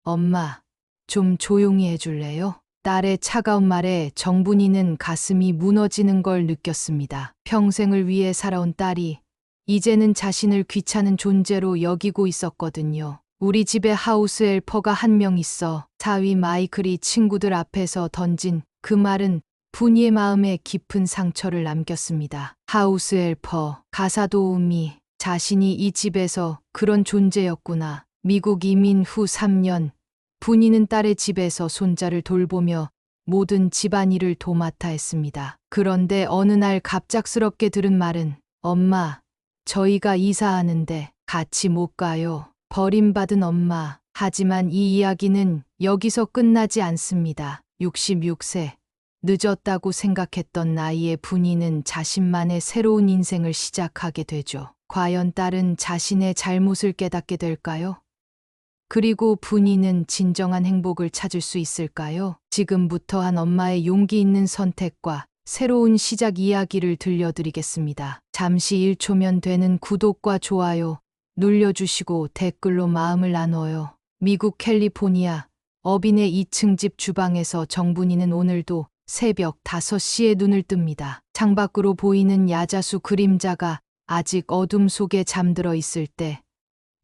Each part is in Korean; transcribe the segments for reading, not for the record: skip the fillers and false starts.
엄마, 좀 조용히 해줄래요? 딸의 차가운 말에 정분이는 가슴이 무너지는 걸 느꼈습니다. 평생을 위해 살아온 딸이 이제는 자신을 귀찮은 존재로 여기고 있었거든요. 우리 집에 하우스 헬퍼가 한 명 있어. 사위 마이클이 친구들 앞에서 던진 그 말은 분이의 마음에 깊은 상처를 남겼습니다. 하우스 헬퍼, 가사도우미, 자신이 이 집에서 그런 존재였구나. 미국 이민 후 3년, 분이는 딸의 집에서 손자를 돌보며 모든 집안일을 도맡아 했습니다. 그런데 어느 날 갑작스럽게 들은 말은 엄마, 저희가 이사하는데 같이 못 가요. 버림받은 엄마. 하지만 이 이야기는 여기서 끝나지 않습니다. 66세. 늦었다고 생각했던 나이에 분이는 자신만의 새로운 인생을 시작하게 되죠. 과연 딸은 자신의 잘못을 깨닫게 될까요? 그리고 분이는 진정한 행복을 찾을 수 있을까요? 지금부터 한 엄마의 용기 있는 선택과 새로운 시작 이야기를 들려드리겠습니다. 잠시 1초면 되는 구독과 좋아요 눌러주시고 댓글로 마음을 나눠요. 미국 캘리포니아 어빈의 2층 집 주방에서 정분이는 오늘도 새벽 5시에 눈을 뜹니다. 창밖으로 보이는 야자수 그림자가 아직 어둠 속에 잠들어 있을 때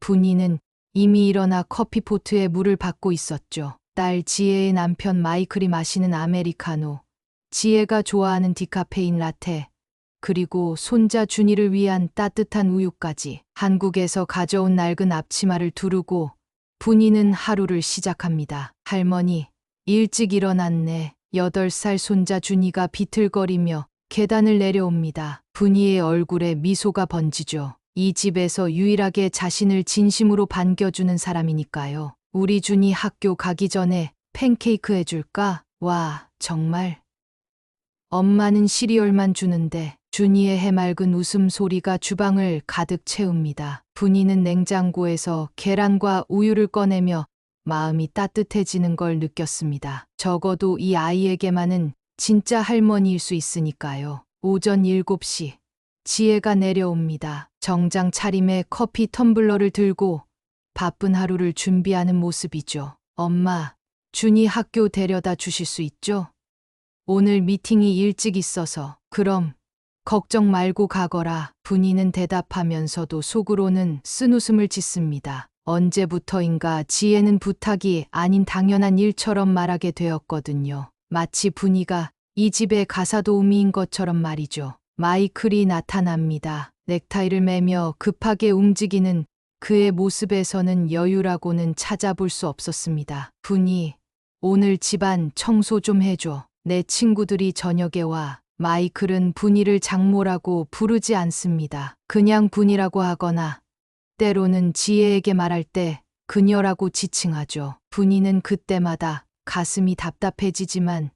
분이는 이미 일어나 커피포트에 물을 받고 있었죠. 딸 지혜의 남편 마이클이 마시는 아메리카노, 지혜가 좋아하는 디카페인 라테, 그리고 손자 준이를 위한 따뜻한 우유까지. 한국에서 가져온 낡은 앞치마를 두르고 분이는 하루를 시작합니다. 할머니, 일찍 일어났네. 8살 손자 준이가 비틀거리며 계단을 내려옵니다. 분이의 얼굴에 미소가 번지죠. 이 집에서 유일하게 자신을 진심으로 반겨주는 사람이니까요. 우리 준이 학교 가기 전에 팬케이크 해줄까? 와, 정말. 엄마는 시리얼만 주는데 준이의 해맑은 웃음소리가 주방을 가득 채웁니다. 분이는 냉장고에서 계란과 우유를 꺼내며 마음이 따뜻해지는 걸 느꼈습니다. 적어도 이 아이에게만은 진짜 할머니일 수 있으니까요. 오전 7시. 지혜가 내려옵니다. 정장 차림에 커피 텀블러를 들고 바쁜 하루를 준비하는 모습이죠. 엄마, 준이 학교 데려다 주실 수 있죠? 오늘 미팅이 일찍 있어서. 그럼 걱정 말고 가거라. 분이는 대답하면서도 속으로는 쓴웃음을 짓습니다. 언제부터인가 지혜는 부탁이 아닌 당연한 일처럼 말하게 되었거든요. 마치 분이가 이 집의 가사도우미인 것처럼 말이죠. 마이클이 나타납니다. 넥타이를 매며 급하게 움직이는 그의 모습에서는 여유라고는 찾아볼 수 없었습니다. 분이, 오늘 집안 청소 좀 해줘. 내 친구들이 저녁에 와. 마이클은 분이를 장모라고 부르지 않습니다. 그냥 분이라고 하거나 때로는 지혜에게 말할 때 그녀라고 지칭하죠. 분이는 그때마다 가슴이 답답해지지만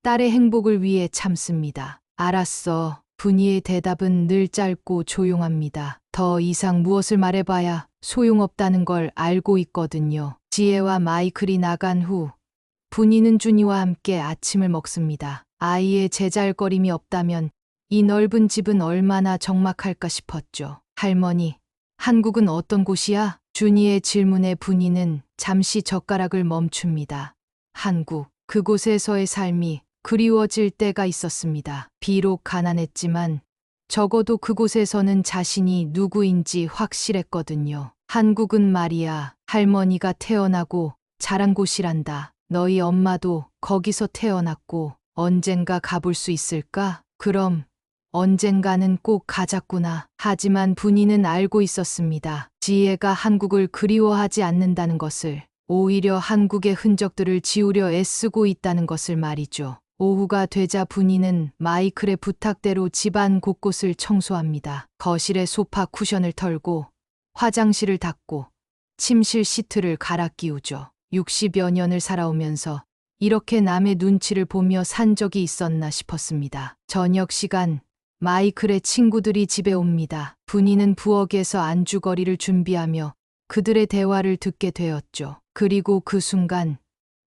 딸의 행복을 위해 참습니다. 알았어. 분이의 대답은 늘 짧고 조용합니다. 더 이상 무엇을 말해봐야 소용없다는 걸 알고 있거든요. 지혜와 마이클이 나간 후 분이는 준이와 함께 아침을 먹습니다. 아이의 제잘거림이 없다면 이 넓은 집은 얼마나 적막할까 싶었죠. 할머니, 한국은 어떤 곳이야? 준이의 질문에 분이는 잠시 젓가락을 멈춥니다. 한국, 그곳에서의 삶이 그리워질 때가 있었습니다. 비록 가난했지만 적어도 그곳에서는 자신이 누구인지 확실했거든요. 한국은 말이야, 할머니가 태어나고 자란 곳이란다. 너희 엄마도 거기서 태어났고 언젠가 가볼 수 있을까? 그럼 언젠가는 꼭 가자꾸나. 하지만 분이는 알고 있었습니다. 지혜가 한국을 그리워하지 않는다는 것을, 오히려 한국의 흔적들을 지우려 애쓰고 있다는 것을 말이죠. 오후가 되자 분이는 마이클의 부탁대로 집안 곳곳을 청소합니다. 거실의 소파 쿠션을 털고 화장실을 닦고 침실 시트를 갈아 끼우죠. 60여 년을 살아오면서 이렇게 남의 눈치를 보며 산 적이 있었나 싶었습니다. 저녁 시간, 마이클의 친구들이 집에 옵니다. 분이는 부엌에서 안주거리를 준비하며 그들의 대화를 듣게 되었죠. 그리고 그 순간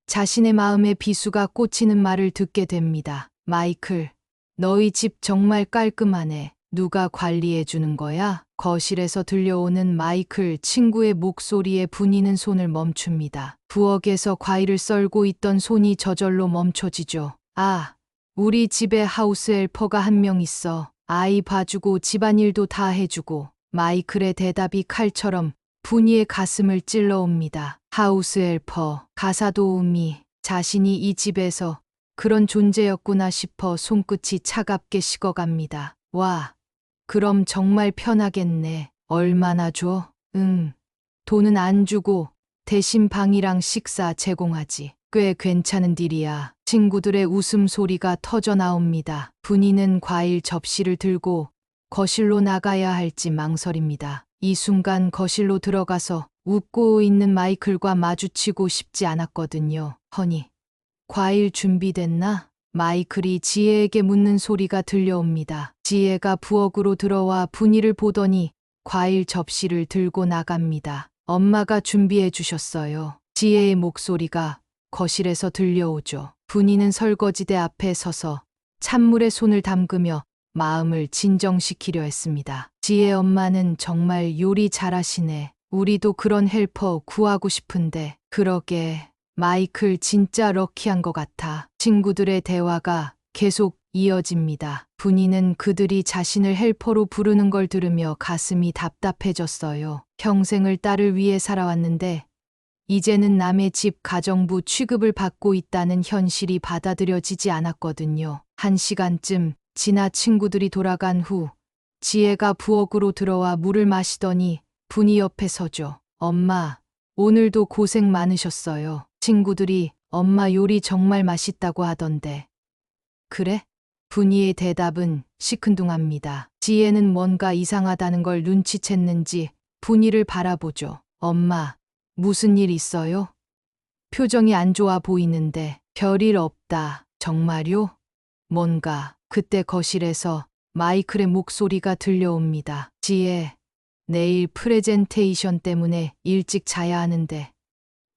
자신의 마음에 비수가 꽂히는 말을 듣게 됩니다. 마이클, 너희 집 정말 깔끔하네. 누가 관리해 주는 거야? 거실에서 들려오는 마이클 친구의 목소리에 분이는 손을 멈춥니다. 부엌에서 과일을 썰고 있던 손이 저절로 멈춰지죠. 아, 우리 집에 하우스 헬퍼가 한 명 있어. 아이 봐주고 집안일도 다 해주고. 마이클의 대답이 칼처럼 분이의 가슴을 찔러옵니다. 하우스 헬퍼, 가사도우미, 자신이 이 집에서 그런 존재였구나 싶어 손끝이 차갑게 식어갑니다. 와, 그럼 정말 편하겠네. 얼마나 줘? 돈은 안 주고 대신 방이랑 식사 제공하지. 꽤 괜찮은 딜이야. 친구들의 웃음소리가 터져 나옵니다. 분이는 과일 접시를 들고 거실로 나가야 할지 망설입니다. 이 순간 거실로 들어가서 웃고 있는 마이클과 마주치고 싶지 않았거든요. 허니, 과일 준비됐나? 마이클이 지혜에게 묻는 소리가 들려옵니다. 지혜가 부엌으로 들어와 분이를 보더니 과일 접시를 들고 나갑니다. 엄마가 준비해 주셨어요. 지혜의 목소리가 거실에서 들려오죠. 분이는 설거지대 앞에 서서 찬물에 손을 담그며 마음을 진정시키려 했습니다. 지혜 엄마는 정말 요리 잘하시네. 우리도 그런 헬퍼 구하고 싶은데. 그러게, 마이클 진짜 럭키한 것 같아. 친구들의 대화가 계속 이어집니다. 분이는 그들이 자신을 헬퍼로 부르는 걸 들으며 가슴이 답답해졌어요. 평생을 딸을 위해 살아왔는데 이제는 남의 집 가정부 취급을 받고 있다는 현실이 받아들여지지 않았거든요. 1시간쯤 지나 친구들이 돌아간 후 지혜가 부엌으로 들어와 물을 마시더니 분이 옆에 서죠. 엄마, 오늘도 고생 많으셨어요. 친구들이 엄마 요리 정말 맛있다고 하던데. 그래? 분이의 대답은 시큰둥합니다. 지혜는 뭔가 이상하다는 걸 눈치챘는지 분이를 바라보죠. 엄마, 무슨 일 있어요? 표정이 안 좋아 보이는데. 별일 없다. 정말요? 뭔가. 그때 거실에서 마이클의 목소리가 들려옵니다. 지혜, 내일 프레젠테이션 때문에 일찍 자야 하는데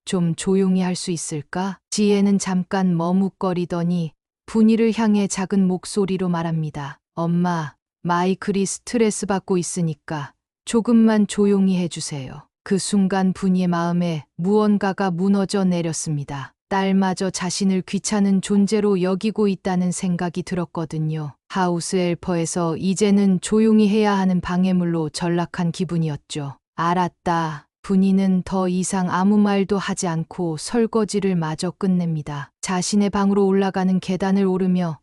좀 조용히 할 수 있을까? 지혜는 잠깐 머뭇거리더니 분이를 향해 작은 목소리로 말합니다. 엄마, 마이클이 스트레스 받고 있으니까 조금만 조용히 해주세요. 그 순간 분이의 마음에 무언가가 무너져 내렸습니다. 딸마저 자신을 귀찮은 존재로 여기고 있다는 생각이 들었거든요. 하우스 헬퍼에서 이제는 조용히 해야 하는 방해물로 전락한 기분이었죠. 알았다. 분이는 더 이상 아무 말도 하지 않고 설거지를 마저 끝냅니다. 자신의 방으로 올라가는 계단을 오르며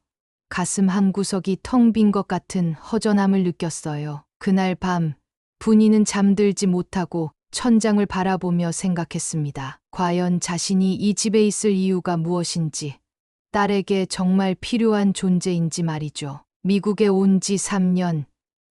가슴 한구석이 텅 빈 것 같은 허전함을 느꼈어요. 그날 밤 분이는 잠들지 못하고 천장을 바라보며 생각했습니다. 과연 자신이 이 집에 있을 이유가 무엇인지, 딸에게 정말 필요한 존재인지 말이죠. 미국에 온 지 3년,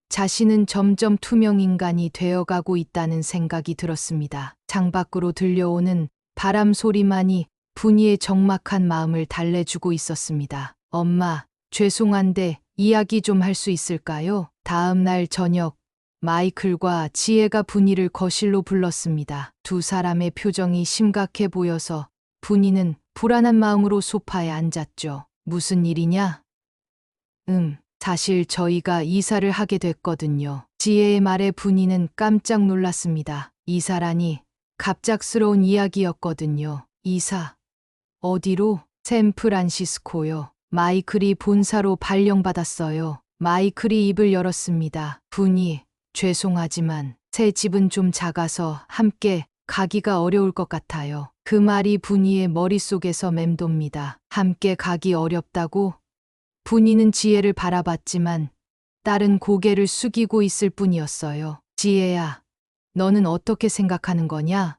자신은 점점 투명인간이 되어가고 있다는 생각이 들었습니다. 창밖으로 들려오는 바람 소리만이 분이의 적막한 마음을 달래주고 있었습니다. 엄마, 죄송한데 이야기 좀 할 수 있을까요? 다음 날 저녁, 마이클과 지혜가 분이를 거실로 불렀습니다. 두 사람의 표정이 심각해 보여서 분이는 불안한 마음으로 소파에 앉았죠. 무슨 일이냐? 사실 저희가 이사를 하게 됐거든요. 지혜의 말에 분이는 깜짝 놀랐습니다. 이사라니 갑작스러운 이야기였거든요. 이사? 어디로? 샌프란시스코요. 마이클이 본사로 발령받았어요. 마이클이 입을 열었습니다. 분이, 죄송하지만 새 집은 좀 작아서 함께 가기가 어려울 것 같아요. 그 말이 분이의 머릿속에서 맴돕니다. 함께 가기 어렵다고? 분이는 지혜를 바라봤지만 딸은 고개를 숙이고 있을 뿐이었어요. 지혜야, 너는 어떻게 생각하는 거냐?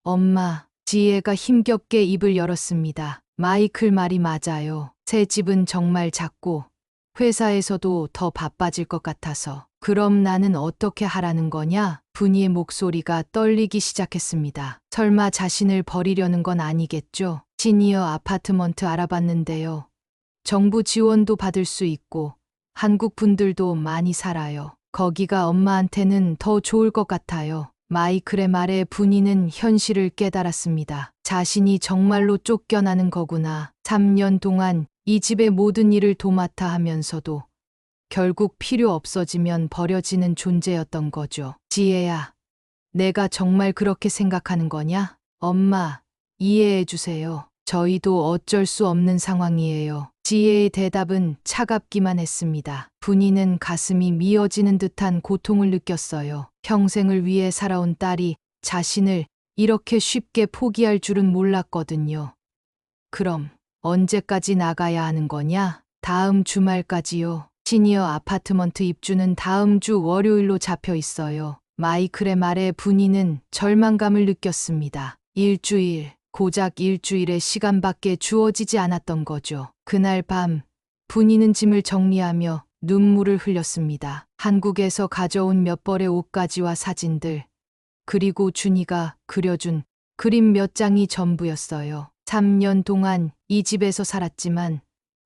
엄마, 지혜가 힘겹게 입을 열었습니다. 마이클 말이 맞아요. 새 집은 정말 작고 회사에서도 더 바빠질 것 같아서. 그럼 나는 어떻게 하라는 거냐? 분이의 목소리가 떨리기 시작했습니다. 설마 자신을 버리려는 건 아니겠죠? 시니어 아파트먼트 알아봤는데요. 정부 지원도 받을 수 있고 한국 분들도 많이 살아요. 거기가 엄마한테는 더 좋을 것 같아요. 마이클의 말에 분이는 현실을 깨달았습니다. 자신이 정말로 쫓겨나는 거구나. 3년 동안 이 집의 모든 일을 도맡아 하면서도 결국 필요 없어지면 버려지는 존재였던 거죠. 지혜야, 내가 정말 그렇게 생각하는 거냐? 엄마, 이해해 주세요. 저희도 어쩔 수 없는 상황이에요. 지혜의 대답은 차갑기만 했습니다. 분이는 가슴이 미어지는 듯한 고통을 느꼈어요. 평생을 위해 살아온 딸이 자신을 이렇게 쉽게 포기할 줄은 몰랐거든요. 그럼 언제까지 나가야 하는 거냐? 다음 주말까지요. 시니어 아파트먼트 입주는 다음 주 월요일로 잡혀 있어요. 마이클의 말에 분이는 절망감을 느꼈습니다. 일주일, 고작 일주일의 시간밖에 주어지지 않았던 거죠. 그날 밤, 분이는 짐을 정리하며 눈물을 흘렸습니다. 한국에서 가져온 몇 벌의 옷가지와 사진들, 그리고 준이가 그려준 그림 몇 장이 전부였어요. 3년 동안 이 집에서 살았지만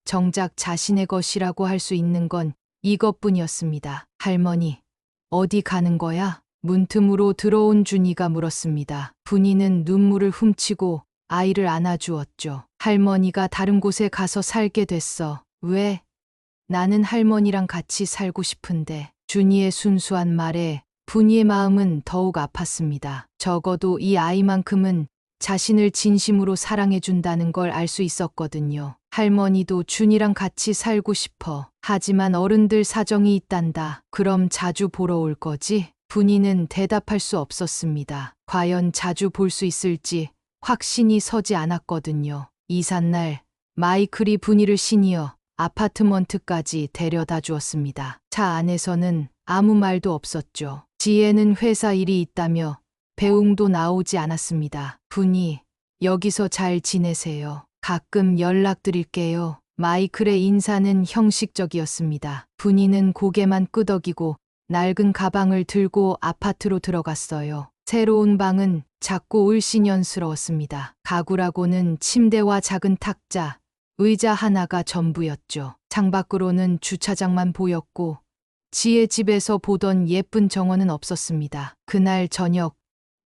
정작 자신의 것이라고 할 수 있는 건 이것뿐이었습니다. 할머니, 어디 가는 거야? 문틈으로 들어온 준이가 물었습니다. 분이는 눈물을 훔치고 아이를 안아주었죠. 할머니가 다른 곳에 가서 살게 됐어. 왜? 나는 할머니랑 같이 살고 싶은데. 준이의 순수한 말에 분이의 마음은 더욱 아팠습니다. 적어도 이 아이만큼은 자신을 진심으로 사랑해준다는 걸 알 수 있었거든요. 할머니도 준이랑 같이 살고 싶어. 하지만 어른들 사정이 있단다. 그럼 자주 보러 올 거지? 분이는 대답할 수 없었습니다. 과연 자주 볼 수 있을지 확신이 서지 않았거든요. 이삿날 마이클이 분이를 시니어 아파트먼트까지 데려다 주었습니다. 차 안에서는 아무 말도 없었죠. 지혜는 회사 일이 있다며 배웅도 나오지 않았습니다. 분이, 여기서 잘 지내세요. 가끔 연락드릴게요. 마이클의 인사는 형식적이었습니다. 분이는 고개만 끄덕이고 낡은 가방을 들고 아파트로 들어갔어요. 새로운 방은 작고 을씨년스러웠습니다. 가구라고는 침대와 작은 탁자, 의자 하나가 전부였죠. 창밖으로는 주차장만 보였고 지혜 집에서 보던 예쁜 정원은 없었습니다. 그날 저녁,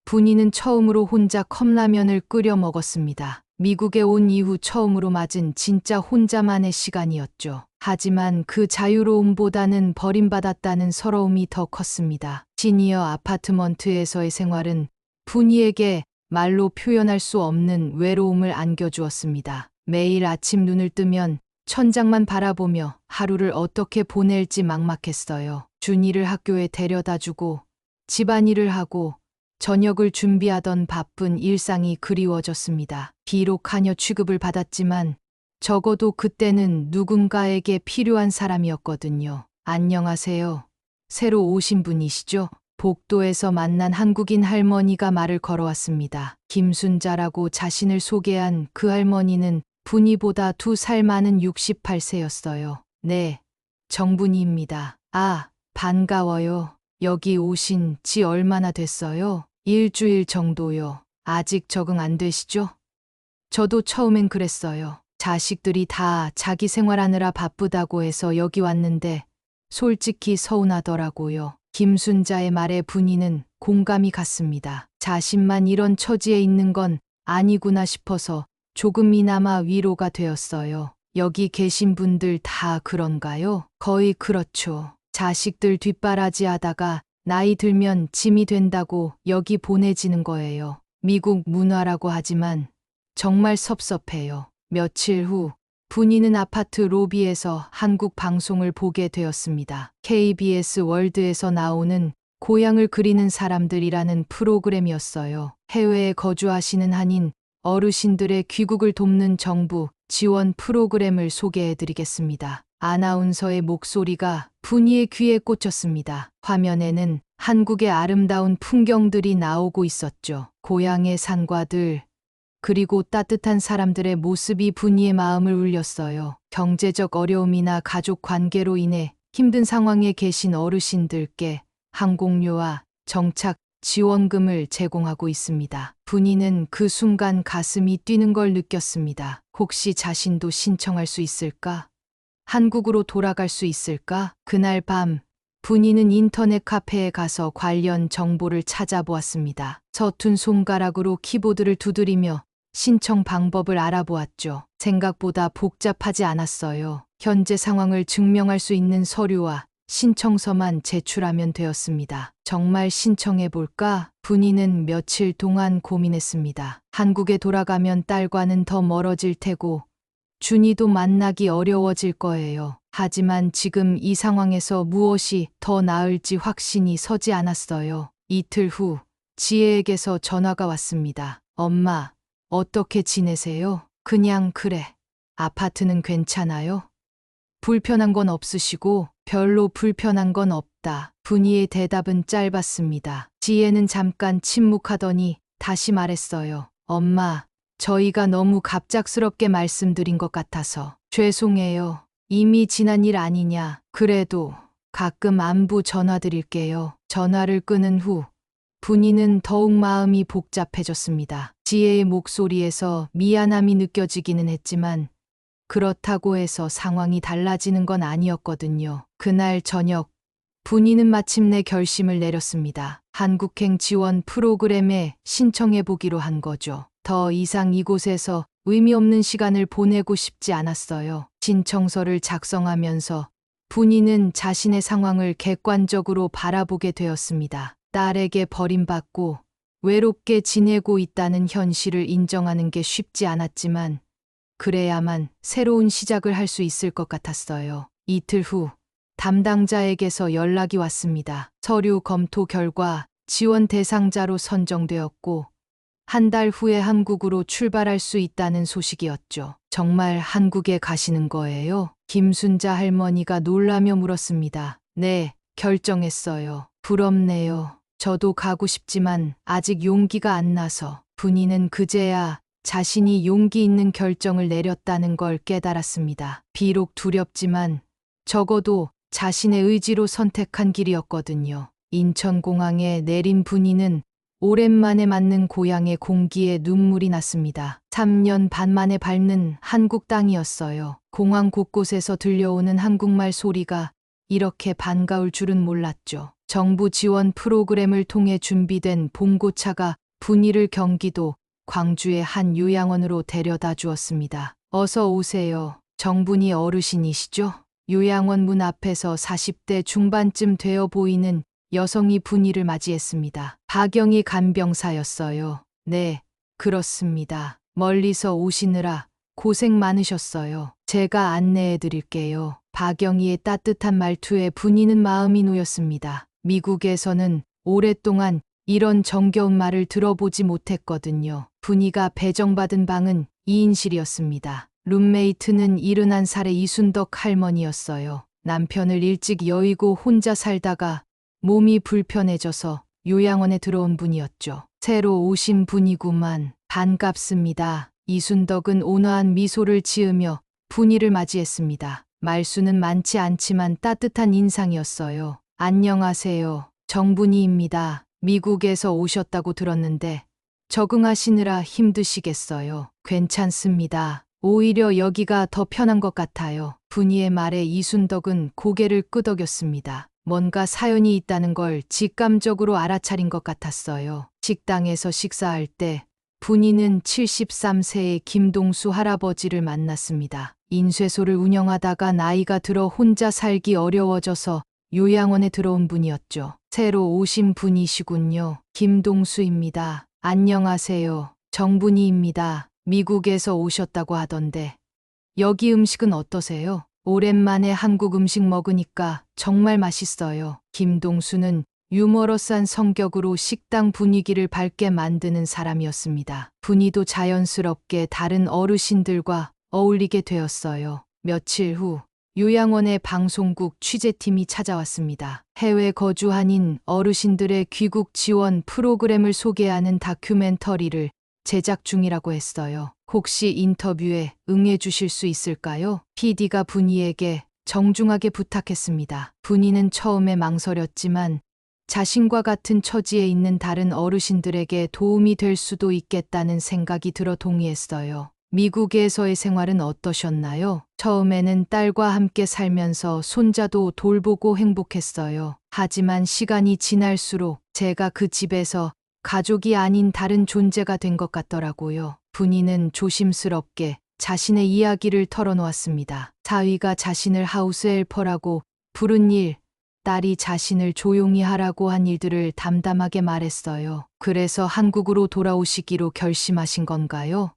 분이는 처음으로 혼자 컵라면을 끓여 먹었습니다. 미국에 온 이후 처음으로 맞은 진짜 혼자만의 시간이었죠. 하지만 그 자유로움보다는 버림받았다는 서러움이 더 컸습니다. 시니어 아파트먼트에서의 생활은 분이에게 말로 표현할 수 없는 외로움을 안겨주었습니다. 매일 아침 눈을 뜨면 천장만 바라보며 하루를 어떻게 보낼지 막막했어요. 준이를 학교에 데려다주고 집안일을 하고 저녁을 준비하던 바쁜 일상이 그리워졌습니다. 비록 하녀 취급을 받았지만 적어도 그때는 누군가에게 필요한 사람이었거든요. 안녕하세요. 새로 오신 분이시죠? 복도에서 만난 한국인 할머니가 말을 걸어왔습니다. 김순자라고 자신을 소개한 그 할머니는 분이보다 2살 많은 68세였어요. 네, 정분이입니다. 아, 반가워요. 여기 오신 지 얼마나 됐어요? 일주일 정도요. 아직 적응 안 되시죠? 저도 처음엔 그랬어요. 자식들이 다 자기 생활하느라 바쁘다고 해서 여기 왔는데 솔직히 서운하더라고요. 김순자의 말에 분이는 공감이 갔습니다. 자신만 이런 처지에 있는 건 아니구나 싶어서 조금이나마 위로가 되었어요. 여기 계신 분들 다 그런가요? 거의 그렇죠. 자식들 뒷바라지 하다가 나이 들면 짐이 된다고 여기 보내지는 거예요. 미국 문화라고 하지만 정말 섭섭해요. 며칠 후 분이는 아파트 로비에서 한국 방송을 보게 되었습니다. KBS 월드에서 나오는 고향을 그리는 사람들이라는 프로그램이었어요. 해외에 거주하시는 한인 어르신들의 귀국을 돕는 정부 지원 프로그램을 소개해드리겠습니다. 아나운서의 목소리가 분이의 귀에 꽂혔습니다. 화면에는 한국의 아름다운 풍경들이 나오고 있었죠. 고향의 산과들, 그리고 따뜻한 사람들의 모습이 분이의 마음을 울렸어요. 경제적 어려움이나 가족 관계로 인해 힘든 상황에 계신 어르신들께 항공료와 정착 지원금을 제공하고 있습니다. 분이는 그 순간 가슴이 뛰는 걸 느꼈습니다. 혹시 자신도 신청할 수 있을까? 한국으로 돌아갈 수 있을까? 그날 밤 분이는 인터넷 카페에 가서 관련 정보를 찾아보았습니다. 서툰 손가락으로 키보드를 두드리며 신청 방법을 알아보았죠. 생각보다 복잡하지 않았어요. 현재 상황을 증명할 수 있는 서류와 신청서만 제출하면 되었습니다. 정말 신청해 볼까? 분이는 며칠 동안 고민했습니다. 한국에 돌아가면 딸과는 더 멀어질 테고 준이도 만나기 어려워질 거예요. 하지만 지금 이 상황에서 무엇이 더 나을지 확신이 서지 않았어요. 이틀 후 지혜에게서 전화가 왔습니다. 엄마, 어떻게 지내세요? 그냥 그래. 아파트는 괜찮아요? 불편한 건 없으시고 별로 불편한 건 없다. 분이의 대답은 짧았습니다. 지혜는 잠깐 침묵하더니 다시 말했어요. 엄마, 저희가 너무 갑작스럽게 말씀드린 것 같아서 죄송해요. 이미 지난 일 아니냐. 그래도 가끔 안부 전화드릴게요. 전화를 끊은 후 분이는 더욱 마음이 복잡해졌습니다. 지혜의 목소리에서 미안함이 느껴지기는 했지만 그렇다고 해서 상황이 달라지는 건 아니었거든요. 그날 저녁 분이는 마침내 결심을 내렸습니다. 한국행 지원 프로그램에 신청해 보기로 한 거죠. 더 이상 이곳에서 의미 없는 시간을 보내고 싶지 않았어요. 신청서를 작성하면서 분이는 자신의 상황을 객관적으로 바라보게 되었습니다. 딸에게 버림받고 외롭게 지내고 있다는 현실을 인정하는 게 쉽지 않았지만 그래야만 새로운 시작을 할 수 있을 것 같았어요. 이틀 후 담당자에게서 연락이 왔습니다. 서류 검토 결과 지원 대상자로 선정되었고 한 달 후에 한국으로 출발할 수 있다는 소식이었죠. 정말 한국에 가시는 거예요? 김순자 할머니가 놀라며 물었습니다. 네, 결정했어요. 부럽네요. 저도 가고 싶지만 아직 용기가 안 나서. 분이는 그제야 자신이 용기 있는 결정을 내렸다는 걸 깨달았습니다. 비록 두렵지만 적어도 자신의 의지로 선택한 길이었거든요. 인천공항에 내린 분이는 오랜만에 맞는 고향의 공기에 눈물이 났습니다. 3년 반 만에 밟는 한국 땅이었어요. 공항 곳곳에서 들려오는 한국말 소리가 이렇게 반가울 줄은 몰랐죠. 정부 지원 프로그램을 통해 준비된 봉고차가 분이를 경기도 광주의 한 요양원으로 데려다 주었습니다. 어서 오세요. 정분이 어르신이시죠? 요양원 문 앞에서 40대 중반쯤 되어 보이는 여성이 분이를 맞이했습니다. 박영희 간병사였어요. 네, 그렇습니다. 멀리서 오시느라 고생 많으셨어요. 제가 안내해 드릴게요. 박영희의 따뜻한 말투에 분이는 마음이 놓였습니다. 미국에서는 오랫동안 이런 정겨운 말을 들어보지 못했거든요. 분이가 배정받은 방은 2인실이었습니다. 룸메이트는 71살의 이순덕 할머니였어요. 남편을 일찍 여의고 혼자 살다가 몸이 불편해져서 요양원에 들어온 분이었죠. 새로 오신 분이구만. 반갑습니다. 이순덕은 온화한 미소를 지으며 분이를 맞이했습니다. 말수는 많지 않지만 따뜻한 인상이었어요. 안녕하세요. 정분이입니다. 미국에서 오셨다고 들었는데 적응하시느라 힘드시겠어요. 괜찮습니다. 오히려 여기가 더 편한 것 같아요. 분이의 말에 이순덕은 고개를 끄덕였습니다. 뭔가 사연이 있다는 걸 직감적으로 알아차린 것 같았어요. 식당에서 식사할 때 분이는 73세의 김동수 할아버지를 만났습니다. 인쇄소를 운영하다가 나이가 들어 혼자 살기 어려워져서 요양원에 들어온 분이었죠. 새로 오신 분이시군요. 김동수입니다. 안녕하세요. 정분이입니다. 미국에서 오셨다고 하던데 여기 음식은 어떠세요? 오랜만에 한국 음식 먹으니까 정말 맛있어요. 김동수는 유머러스한 성격으로 식당 분위기를 밝게 만드는 사람이었습니다. 분위도 자연스럽게 다른 어르신들과 어울리게 되었어요. 며칠 후 요양원의 방송국 취재팀이 찾아왔습니다. 해외 거주한인 어르신들의 귀국 지원 프로그램을 소개하는 다큐멘터리를 제작 중이라고 했어요. 혹시 인터뷰에 응해 주실 수 있을까요? PD가 분이에게 정중하게 부탁했습니다. 분이는 처음에 망설였지만 자신과 같은 처지에 있는 다른 어르신들에게 도움이 될 수도 있겠다는 생각이 들어 동의했어요. 미국에서의 생활은 어떠셨나요? 처음에는 딸과 함께 살면서 손자도 돌보고 행복했어요. 하지만 시간이 지날수록 제가 그 집에서 가족이 아닌 다른 존재가 된 것 같더라고요. 분이는 조심스럽게 자신의 이야기를 털어놓았습니다. 사위가 자신을 하우스 헬퍼라고 부른 일, 딸이 자신을 조용히 하라고 한 일들을 담담하게 말했어요. 그래서 한국으로 돌아오시기로 결심하신 건가요?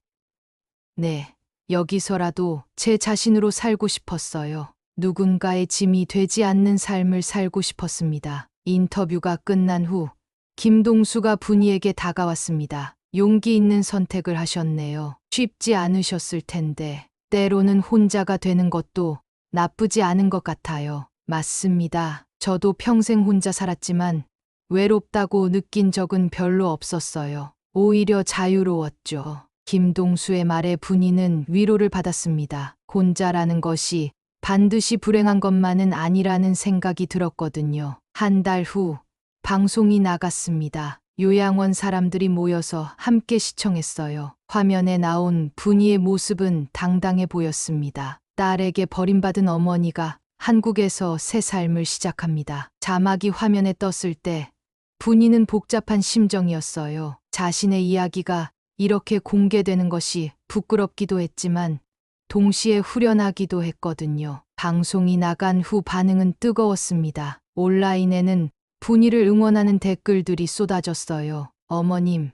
네, 여기서라도 제 자신으로 살고 싶었어요. 누군가의 짐이 되지 않는 삶을 살고 싶었습니다. 인터뷰가 끝난 후 김동수가 분이에게 다가왔습니다. 용기 있는 선택을 하셨네요. 쉽지 않으셨을 텐데 때로는 혼자가 되는 것도 나쁘지 않은 것 같아요. 맞습니다. 저도 평생 혼자 살았지만 외롭다고 느낀 적은 별로 없었어요. 오히려 자유로웠죠. 김동수의 말에 분이는 위로를 받았습니다. 혼자라는 것이 반드시 불행한 것만은 아니라는 생각이 들었거든요. 한 달 후 방송이 나갔습니다. 요양원 사람들이 모여서 함께 시청했어요. 화면에 나온 분이의 모습은 당당해 보였습니다. 딸에게 버림받은 어머니가 한국에서 새 삶을 시작합니다. 자막이 화면에 떴을 때 분이는 복잡한 심정이었어요. 자신의 이야기가 이렇게 공개되는 것이 부끄럽기도 했지만 동시에 후련하기도 했거든요. 방송이 나간 후 반응은 뜨거웠습니다. 온라인에는 분이를 응원하는 댓글들이 쏟아졌어요. 어머님,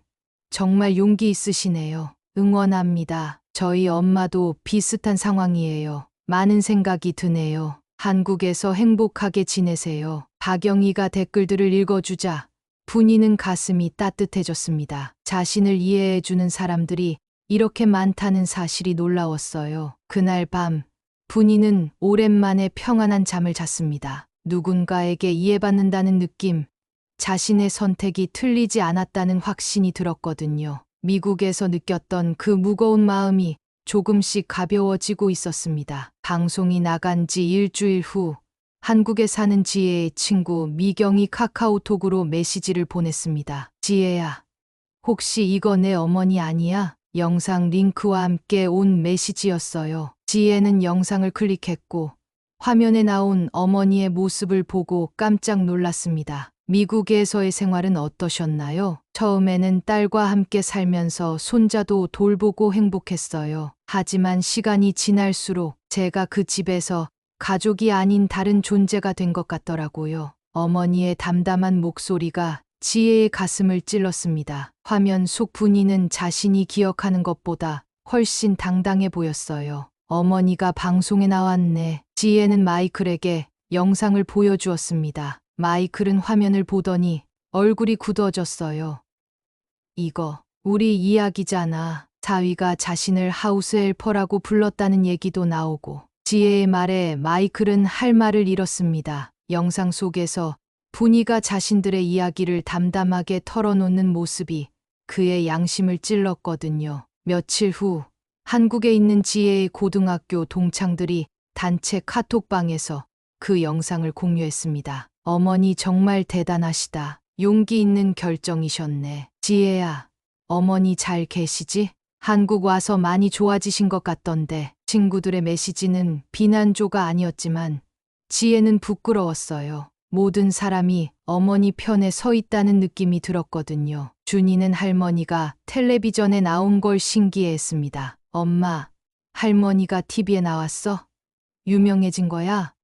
정말 용기 있으시네요. 응원합니다. 저희 엄마도 비슷한 상황이에요. 많은 생각이 드네요. 한국에서 행복하게 지내세요. 박영희가 댓글들을 읽어주자 분이는 가슴이 따뜻해졌습니다. 자신을 이해해주는 사람들이 이렇게 많다는 사실이 놀라웠어요. 그날 밤 분이는 오랜만에 평안한 잠을 잤습니다. 누군가에게 이해받는다는 느낌, 자신의 선택이 틀리지 않았다는 확신이 들었거든요. 미국에서 느꼈던 그 무거운 마음이 조금씩 가벼워지고 있었습니다. 방송이 나간 지 일주일 후 한국에 사는 지혜의 친구 미경이 카카오톡으로 메시지를 보냈습니다. 지혜야, 혹시 이거 내 어머니 아니야? 영상 링크와 함께 온 메시지였어요. 지혜는 영상을 클릭했고 화면에 나온 어머니의 모습을 보고 깜짝 놀랐습니다. 미국에서의 생활은 어떠셨나요? 처음에는 딸과 함께 살면서 손자도 돌보고 행복했어요. 하지만 시간이 지날수록 제가 그 집에서 가족이 아닌 다른 존재가 된 것 같더라고요. 어머니의 담담한 목소리가 지혜의 가슴을 찔렀습니다. 화면 속 분이는 자신이 기억하는 것보다 훨씬 당당해 보였어요. 어머니가 방송에 나왔네. 지혜는 마이클에게 영상을 보여주었습니다. 마이클은 화면을 보더니 얼굴이 굳어졌어요. 이거 우리 이야기잖아. 사위가 자신을 하우스 헬퍼라고 불렀다는 얘기도 나오고 지혜의 말에 마이클은 할 말을 잃었습니다. 영상 속에서 분이가 자신들의 이야기를 담담하게 털어놓는 모습이 그의 양심을 찔렀거든요. 며칠 후 한국에 있는 지혜의 고등학교 동창들이 단체 카톡방에서 그 영상을 공유했습니다. 어머니 정말 대단하시다. 용기 있는 결정이셨네. 지혜야, 어머니 잘 계시지? 한국 와서 많이 좋아지신 것 같던데. 친구들의 메시지는 비난조가 아니었지만 지혜는 부끄러웠어요. 모든 사람이 어머니 편에 서 있다는 느낌이 들었거든요. 준이는 할머니가 텔레비전에 나온 걸 신기해했습니다. 엄마, 할머니가 TV에 나왔어? 유명해진 거야?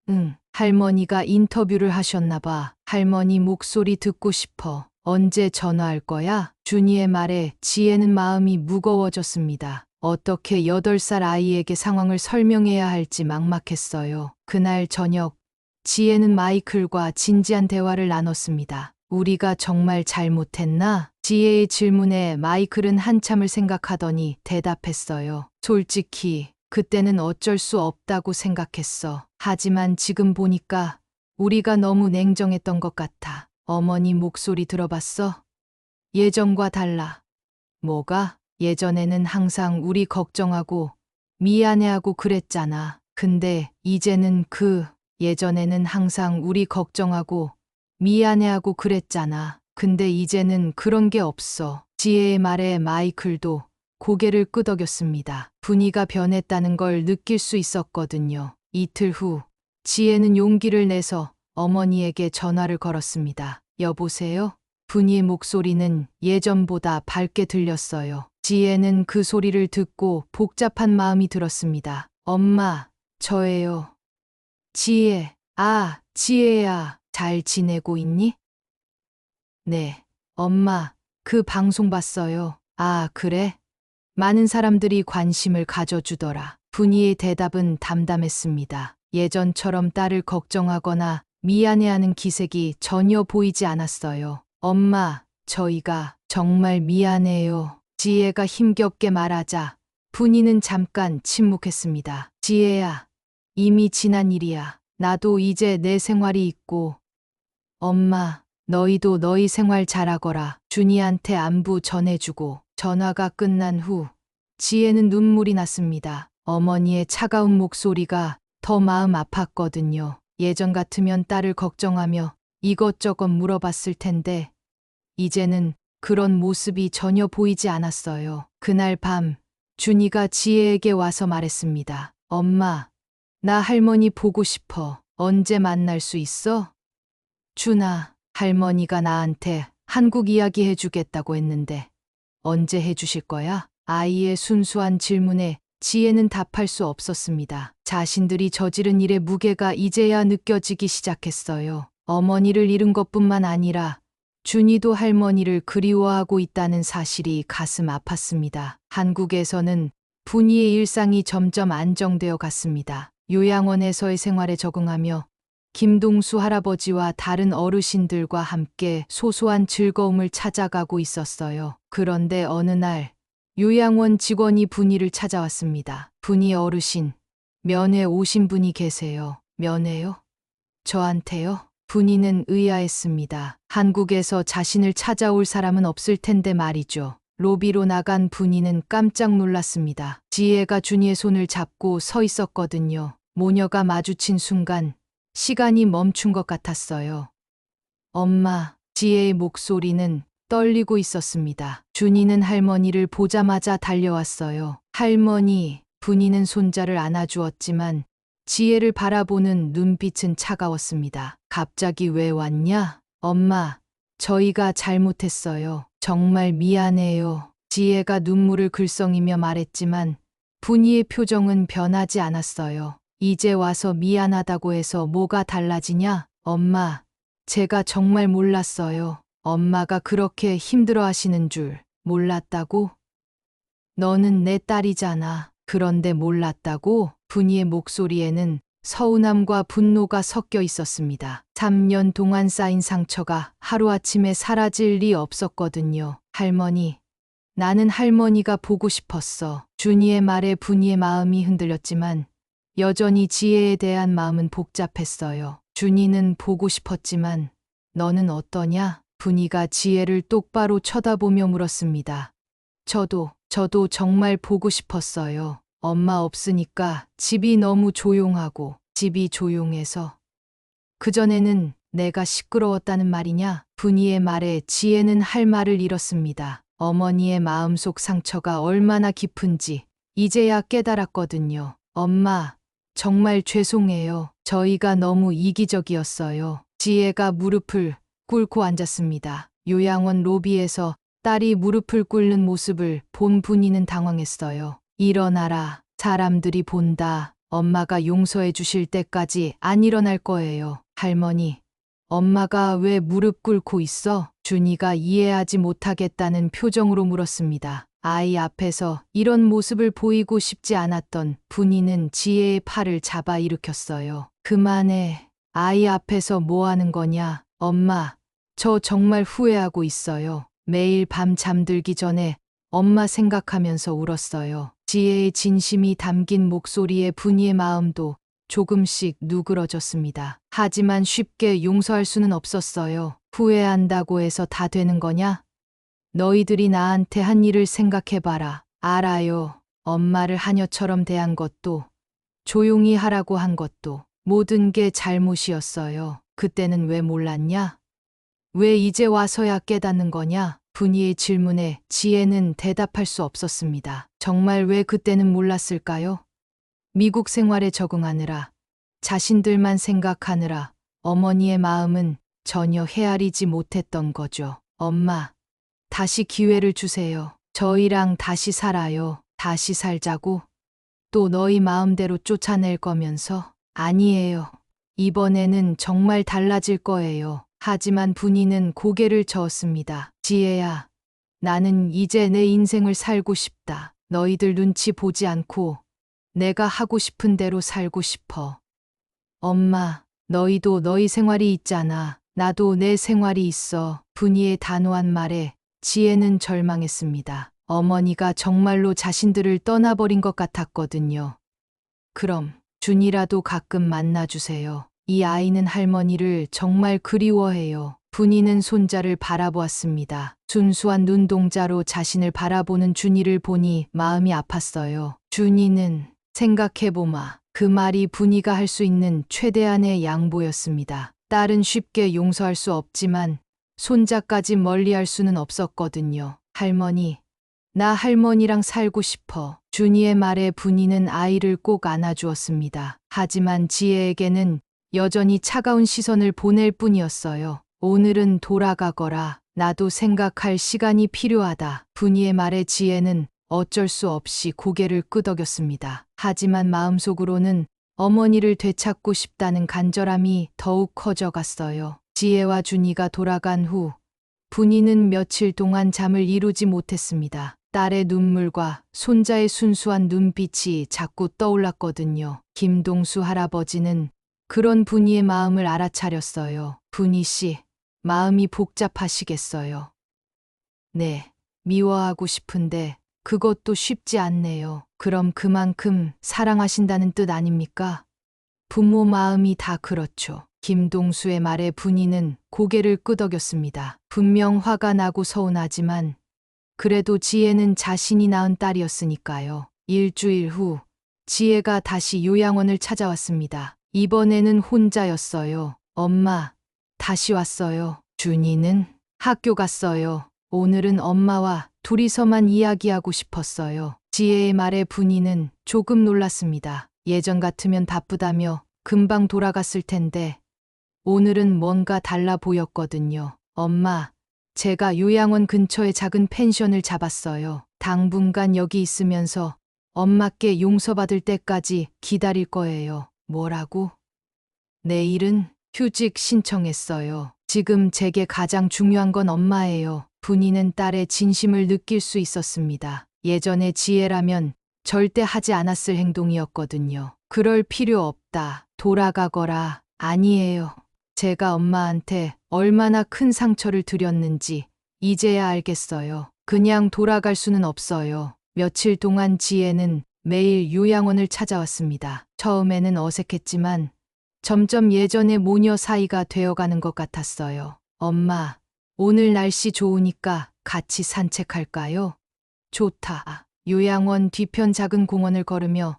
응, 할머니가 인터뷰를 하셨나 봐. 할머니 목소리 듣고 싶어. 언제 전화할 거야? 준이의 말에 지혜는 마음이 무거워졌습니다. 어떻게 8살 아이에게 상황을 설명해야 할지 막막했어요. 그날 저녁, 지혜는 마이클과 진지한 대화를 나눴습니다. 우리가 정말 잘못했나? 지혜의 질문에 마이클은 한참을 생각하더니 대답했어요. 솔직히 그때는 어쩔 수 없다고 생각했어. 하지만 지금 보니까 우리가 너무 냉정했던 것 같아. 어머니 목소리 들어봤어? 예전과 달라. 뭐가? 예전에는 항상 우리 걱정하고 미안해하고 그랬잖아. 근데 이제는 예전에는 항상 우리 걱정하고 미안해하고 그랬잖아. 근데 이제는 그런 게 없어. 지혜의 말에 마이클도 고개를 끄덕였습니다. 분위기가 변했다는 걸 느낄 수 있었거든요. 이틀 후 지혜는 용기를 내서 어머니에게 전화를 걸었습니다. 여보세요? 분이의 목소리는 예전보다 밝게 들렸어요. 지혜는 그 소리를 듣고 복잡한 마음이 들었습니다. 엄마, 저예요. 지혜, 지혜야, 잘 지내고 있니? 네, 엄마, 그 방송 봤어요. 그래? 많은 사람들이 관심을 가져주더라. 분이의 대답은 담담했습니다. 예전처럼 딸을 걱정하거나 미안해하는 기색이 전혀 보이지 않았어요. 엄마, 저희가 정말 미안해요. 지혜가 힘겹게 말하자 분이는 잠깐 침묵했습니다. 지혜야, 이미 지난 일이야. 나도 이제 내 생활이 있고. 엄마, 너희도 너희 생활 잘하거라. 준이한테 안부 전해주고. 전화가 끝난 후 지혜는 눈물이 났습니다. 어머니의 차가운 목소리가 더 마음 아팠거든요. 예전 같으면 딸을 걱정하며 이것저것 물어봤을 텐데 이제는 그런 모습이 전혀 보이지 않았어요. 그날 밤 준이가 지혜에게 와서 말했습니다. 엄마, 나 할머니 보고 싶어. 언제 만날 수 있어? 준아, 할머니가 나한테 한국 이야기 해주겠다고 했는데 언제 해주실 거야? 아이의 순수한 질문에 지혜는 답할 수 없었습니다. 자신들이 저지른 일의 무게가 이제야 느껴지기 시작했어요. 어머니를 잃은 것뿐만 아니라 준이도 할머니를 그리워하고 있다는 사실이 가슴 아팠습니다. 한국에서는 분이의 일상이 점점 안정되어 갔습니다. 요양원에서의 생활에 적응하며 김동수 할아버지와 다른 어르신들과 함께 소소한 즐거움을 찾아가고 있었어요. 그런데 어느 날 요양원 직원이 분이를 찾아왔습니다. 분이 어르신, 면회 오신 분이 계세요. 면회요? 저한테요? 분이는 의아했습니다. 한국에서 자신을 찾아올 사람은 없을 텐데 말이죠. 로비로 나간 분이는 깜짝 놀랐습니다. 지혜가 준이의 손을 잡고 서 있었거든요. 모녀가 마주친 순간 시간이 멈춘 것 같았어요. 엄마, 지혜의 목소리는 떨리고 있었습니다. 준이는 할머니를 보자마자 달려왔어요. 할머니, 분이는 손자를 안아주었지만 지혜를 바라보는 눈빛은 차가웠습니다. 갑자기 왜 왔냐? 엄마, 저희가 잘못했어요. 정말 미안해요. 지혜가 눈물을 글썽이며 말했지만 분이의 표정은 변하지 않았어요. 이제 와서 미안하다고 해서 뭐가 달라지냐? 엄마, 제가 정말 몰랐어요. 엄마가 그렇게 힘들어 하시는 줄 몰랐다고? 너는 내 딸이잖아. 그런데 몰랐다고? 분이의 목소리에는 서운함과 분노가 섞여 있었습니다. 3년 동안 쌓인 상처가 하루아침에 사라질 리 없었거든요. 할머니, 나는 할머니가 보고 싶었어. 준이의 말에 분이의 마음이 흔들렸지만 여전히 지혜에 대한 마음은 복잡했어요. 준이는 보고 싶었지만 너는 어떠냐? 분이가 지혜를 똑바로 쳐다보며 물었습니다. 저도 정말 보고 싶었어요. 엄마 없으니까 집이 너무 조용하고 집이 조용해서. 그전에는 내가 시끄러웠다는 말이냐? 분이의 말에 지혜는 할 말을 잃었습니다. 어머니의 마음속 상처가 얼마나 깊은지 이제야 깨달았거든요. 엄마, 정말 죄송해요. 저희가 너무 이기적이었어요. 지혜가 무릎을 꿇고 앉았습니다. 요양원 로비에서 딸이 무릎을 꿇는 모습을 본 분이는 당황했어요. 일어나라. 사람들이 본다. 엄마가 용서해 주실 때까지 안 일어날 거예요. 할머니, 엄마가 왜 무릎 꿇고 있어? 준이가 이해하지 못하겠다는 표정으로 물었습니다. 아이 앞에서 이런 모습을 보이고 싶지 않았던 분이는 지혜의 팔을 잡아 일으켰어요. 그만해. 아이 앞에서 뭐 하는 거냐? 엄마, 저 정말 후회하고 있어요. 매일 밤 잠들기 전에 엄마 생각하면서 울었어요. 지혜의 진심이 담긴 목소리에 분이의 마음도 조금씩 누그러졌습니다. 하지만 쉽게 용서할 수는 없었어요. 후회한다고 해서 다 되는 거냐? 너희들이 나한테 한 일을 생각해봐라. 알아요. 엄마를 하녀처럼 대한 것도, 조용히 하라고 한 것도 모든 게 잘못이었어요. 그때는 왜 몰랐냐? 왜 이제 와서야 깨닫는 거냐? 분이의 질문에 지혜는 대답할 수 없었습니다. 정말 왜 그때는 몰랐을까요? 미국 생활에 적응하느라, 자신들만 생각하느라 어머니의 마음은 전혀 헤아리지 못했던 거죠. 엄마, 다시 기회를 주세요. 저희랑 다시 살아요. 다시 살자고. 또 너희 마음대로 쫓아낼 거면서. 아니에요. 이번에는 정말 달라질 거예요. 하지만 분이는 고개를 저었습니다. 지혜야, 나는 이제 내 인생을 살고 싶다. 너희들 눈치 보지 않고 내가 하고 싶은 대로 살고 싶어. 엄마, 너희도 너희 생활이 있잖아. 나도 내 생활이 있어. 분이의 단호한 말에 지혜는 절망했습니다. 어머니가 정말로 자신들을 떠나버린 것 같았거든요. 그럼 준이라도 가끔 만나주세요. 이 아이는 할머니를 정말 그리워해요. 분이는 손자를 바라보았습니다. 순수한 눈동자로 자신을 바라보는 준이를 보니 마음이 아팠어요. 준이는 생각해보마. 그 말이 분이가 할 수 있는 최대한의 양보였습니다. 딸은 쉽게 용서할 수 없지만 손자까지 멀리할 수는 없었거든요. 할머니, 나 할머니랑 살고 싶어. 준이의 말에 분이는 아이를 꼭 안아주었습니다. 하지만 지혜에게는 여전히 차가운 시선을 보낼 뿐이었어요. 오늘은 돌아가거라. 나도 생각할 시간이 필요하다. 분이의 말에 지혜는 어쩔 수 없이 고개를 끄덕였습니다. 하지만 마음속으로는 어머니를 되찾고 싶다는 간절함이 더욱 커져갔어요. 지혜와 준이가 돌아간 후 분이는 며칠 동안 잠을 이루지 못했습니다. 딸의 눈물과 손자의 순수한 눈빛이 자꾸 떠올랐거든요. 김동수 할아버지는 그런 분이의 마음을 알아차렸어요. 분이 씨, 마음이 복잡하시겠어요. 네, 미워하고 싶은데 그것도 쉽지 않네요. 그럼 그만큼 사랑하신다는 뜻 아닙니까? 부모 마음이 다 그렇죠. 김동수의 말에 분이는 고개를 끄덕였습니다. 분명 화가 나고 서운하지만 그래도 지혜는 자신이 낳은 딸이었으니까요. 일주일 후 지혜가 다시 요양원을 찾아왔습니다. 이번에는 혼자였어요. 엄마, 다시 왔어요. 준이는 학교 갔어요. 오늘은 엄마와 둘이서만 이야기하고 싶었어요. 지혜의 말에 분이는 조금 놀랐습니다. 예전 같으면 바쁘다며 금방 돌아갔을 텐데 오늘은 뭔가 달라 보였거든요. 엄마, 제가 요양원 근처에 작은 펜션을 잡았어요. 당분간 여기 있으면서 엄마께 용서받을 때까지 기다릴 거예요. 뭐라고? 내일은 휴직 신청했어요. 지금 제게 가장 중요한 건 엄마예요. 분이는 딸의 진심을 느낄 수 있었습니다. 예전에 지혜라면 절대 하지 않았을 행동이었거든요. 그럴 필요 없다. 돌아가거라. 아니에요. 제가 엄마한테 얼마나 큰 상처를 드렸는지 이제야 알겠어요. 그냥 돌아갈 수는 없어요. 며칠 동안 지혜는 매일 요양원을 찾아왔습니다. 처음에는 어색했지만 점점 예전의 모녀 사이가 되어가는 것 같았어요. 엄마, 오늘 날씨 좋으니까 같이 산책할까요? 좋다. 요양원 뒤편 작은 공원을 걸으며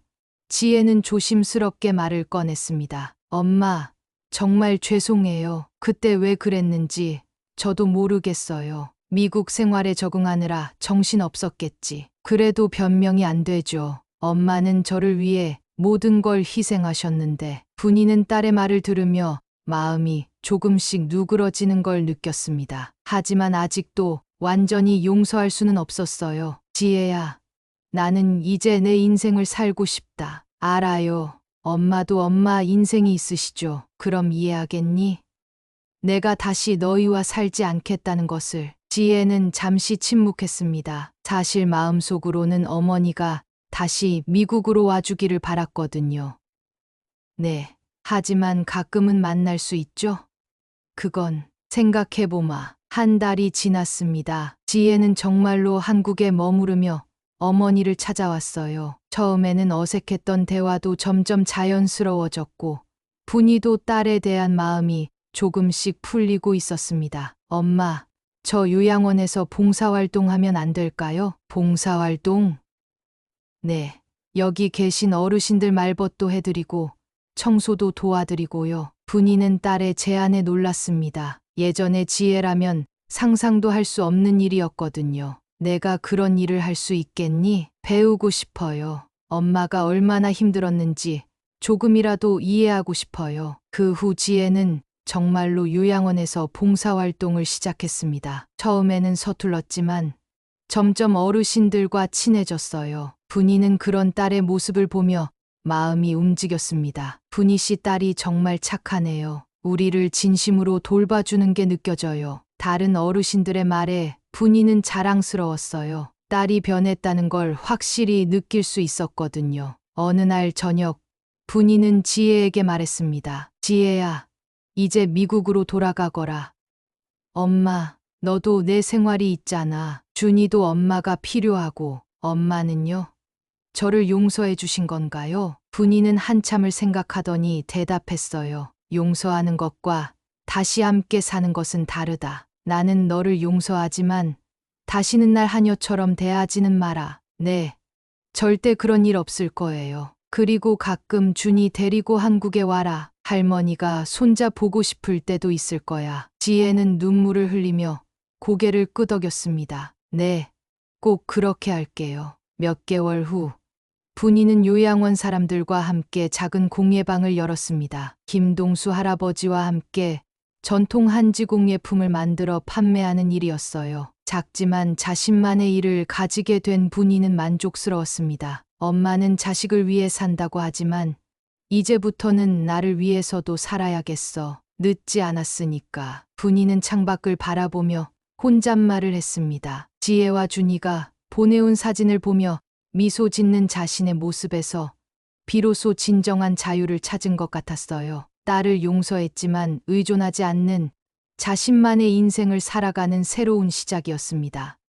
지혜는 조심스럽게 말을 꺼냈습니다. 엄마, 정말 죄송해요. 그때 왜 그랬는지 저도 모르겠어요. 미국 생활에 적응하느라 정신 없었겠지. 그래도 변명이 안 되죠. 엄마는 저를 위해 모든 걸 희생하셨는데. 분이는 딸의 말을 들으며 마음이 조금씩 누그러지는 걸 느꼈습니다. 하지만 아직도 완전히 용서할 수는 없었어요. 지혜야, 나는 이제 내 인생을 살고 싶다. 알아요. 엄마도 엄마 인생이 있으시죠. 그럼 이해하겠니? 내가 다시 너희와 살지 않겠다는 것을. 지혜는 잠시 침묵했습니다. 사실 마음속으로는 어머니가 다시 미국으로 와주기를 바랐거든요. 네, 하지만 가끔은 만날 수 있죠? 그건 생각해보마. 한 달이 지났습니다. 지혜는 정말로 한국에 머무르며 어머니를 찾아왔어요. 처음에는 어색했던 대화도 점점 자연스러워졌고 분이도 딸에 대한 마음이 조금씩 풀리고 있었습니다. 엄마, 저 요양원에서 봉사활동하면 안 될까요? 봉사활동? 네, 여기 계신 어르신들 말벗도 해드리고 청소도 도와드리고요. 분이는 딸의 제안에 놀랐습니다. 예전에 지혜라면 상상도 할 수 없는 일이었거든요. 내가 그런 일을 할 수 있겠니? 배우고 싶어요. 엄마가 얼마나 힘들었는지 조금이라도 이해하고 싶어요. 그 후 지혜는 정말로 요양원에서 봉사활동을 시작했습니다. 처음에는 서툴렀지만 점점 어르신들과 친해졌어요. 분이는 그런 딸의 모습을 보며 마음이 움직였습니다. 분이 씨 딸이 정말 착하네요. 우리를 진심으로 돌봐주는 게 느껴져요. 다른 어르신들의 말에 분이는 자랑스러웠어요. 딸이 변했다는 걸 확실히 느낄 수 있었거든요. 어느 날 저녁, 분이는 지혜에게 말했습니다. 지혜야, 이제 미국으로 돌아가거라. 엄마, 너도 내 생활이 있잖아. 준이도 엄마가 필요하고, 엄마는요? 저를 용서해 주신 건가요? 분이는 한참을 생각하더니 대답했어요. 용서하는 것과 다시 함께 사는 것은 다르다. 나는 너를 용서하지만 다시는 날 하녀처럼 대하지는 마라. 네, 절대 그런 일 없을 거예요. 그리고 가끔 준이 데리고 한국에 와라. 할머니가 손자 보고 싶을 때도 있을 거야. 지혜는 눈물을 흘리며 고개를 끄덕였습니다. 네, 꼭 그렇게 할게요. 몇 개월 후, 분이는 요양원 사람들과 함께 작은 공예방을 열었습니다. 김동수 할아버지와 함께 전통 한지 공예품을 만들어 판매하는 일이었어요. 작지만 자신만의 일을 가지게 된 분이는 만족스러웠습니다. 엄마는 자식을 위해 산다고 하지만 이제부터는 나를 위해서도 살아야겠어. 늦지 않았으니까. 분이는 창밖을 바라보며 혼잣말을 했습니다. 지혜와 준이가 보내온 사진을 보며 미소 짓는 자신의 모습에서 비로소 진정한 자유를 찾은 것 같았어요. 딸을 용서했지만 의존하지 않는 자신만의 인생을 살아가는 새로운 시작이었습니다.